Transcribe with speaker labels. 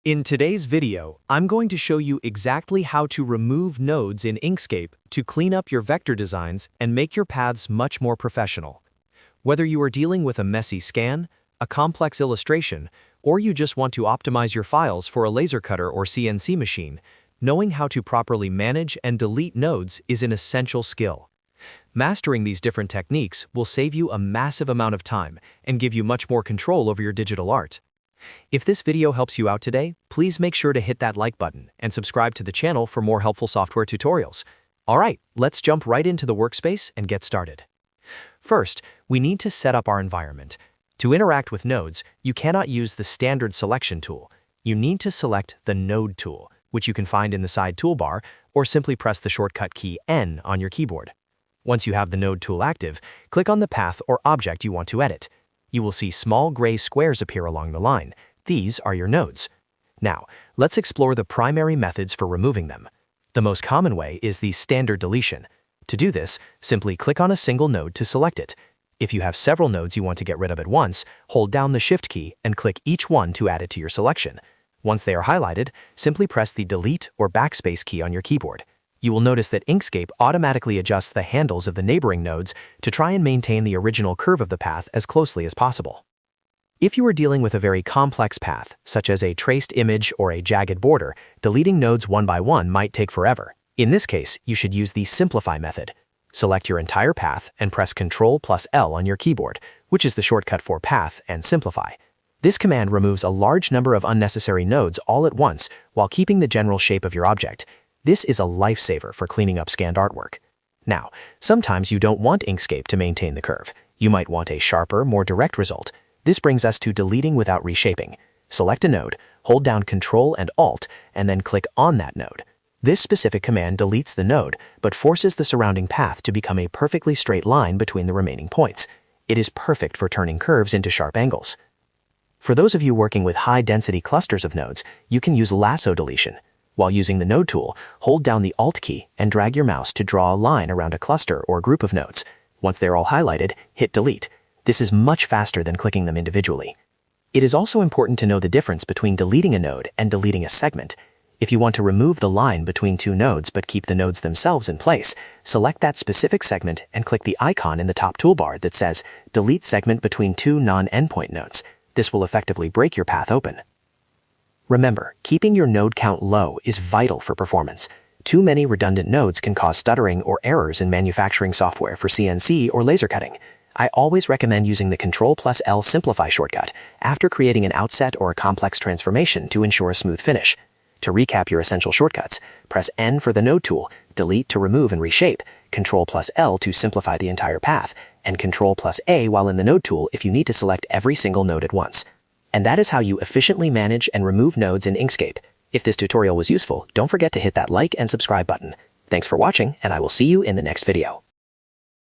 Speaker 1: In today's video, I'm going to show you exactly how to remove nodes in Inkscape to clean up your vector designs and make your paths much more professional. Whether you are dealing with a messy scan, a complex illustration, or you just want to optimize your files for a laser cutter or CNC machine, knowing how to properly manage and delete nodes is an essential skill. Mastering these different techniques will save you a massive amount of time and give you much more control over your digital art. If this video helps you out today, please make sure to hit that like button and subscribe to the channel for more helpful software tutorials. Alright, let's jump right into the workspace and get started. First, we need to set up our environment. To interact with nodes, you cannot use the standard selection tool. You need to select the Node tool, which you can find in the side toolbar, or simply press the shortcut key N on your keyboard. Once you have the Node tool active, click on the path or object you want to edit. You will see small gray squares appear along the line. These are your nodes. Now, let's explore the primary methods for removing them. The most common way is the standard deletion. To do this, simply click on a single node to select it. If you have several nodes you want to get rid of at once, hold down the Shift key and click each one to add it to your selection. Once they are highlighted, simply press the Delete or Backspace key on your keyboard. You will notice that Inkscape automatically adjusts the handles of the neighboring nodes to try and maintain the original curve of the path as closely as possible. If you are dealing with a very complex path, such as a traced image or a jagged border, deleting nodes one by one might take forever. In this case, you should use the Simplify method. Select your entire path and press Ctrl+L on your keyboard, which is the shortcut for Path and Simplify. This command removes a large number of unnecessary nodes all at once while keeping the general shape of your object. This is a lifesaver for cleaning up scanned artwork. Now, sometimes you don't want Inkscape to maintain the curve. You might want a sharper, more direct result. This brings us to deleting without reshaping. Select a node, hold down Ctrl and Alt, and then click on that node. This specific command deletes the node, but forces the surrounding path to become a perfectly straight line between the remaining points. It is perfect for turning curves into sharp angles. For those of you working with high-density clusters of nodes, you can use Lasso deletion. While using the Node tool, hold down the Alt key and drag your mouse to draw a line around a cluster or group of nodes. Once they're all highlighted, hit Delete. This is much faster than clicking them individually. It is also important to know the difference between deleting a node and deleting a segment. If you want to remove the line between two nodes but keep the nodes themselves in place, select that specific segment and click the icon in the top toolbar that says Delete segment between two non-endpoint nodes. This will effectively break your path open. Remember, keeping your node count low is vital for performance. Too many redundant nodes can cause stuttering or errors in manufacturing software for CNC or laser cutting. I always recommend using the Ctrl+L Simplify shortcut after creating an outset or a complex transformation to ensure a smooth finish. To recap your essential shortcuts, press N for the Node tool, Delete to remove and reshape, Ctrl+L to simplify the entire path, and Ctrl+A while in the Node tool if you need to select every single node at once. And that is how you efficiently manage and remove nodes in Inkscape. If this tutorial was useful, don't forget to hit that like and subscribe button. Thanks for watching, and I will see you in the next video.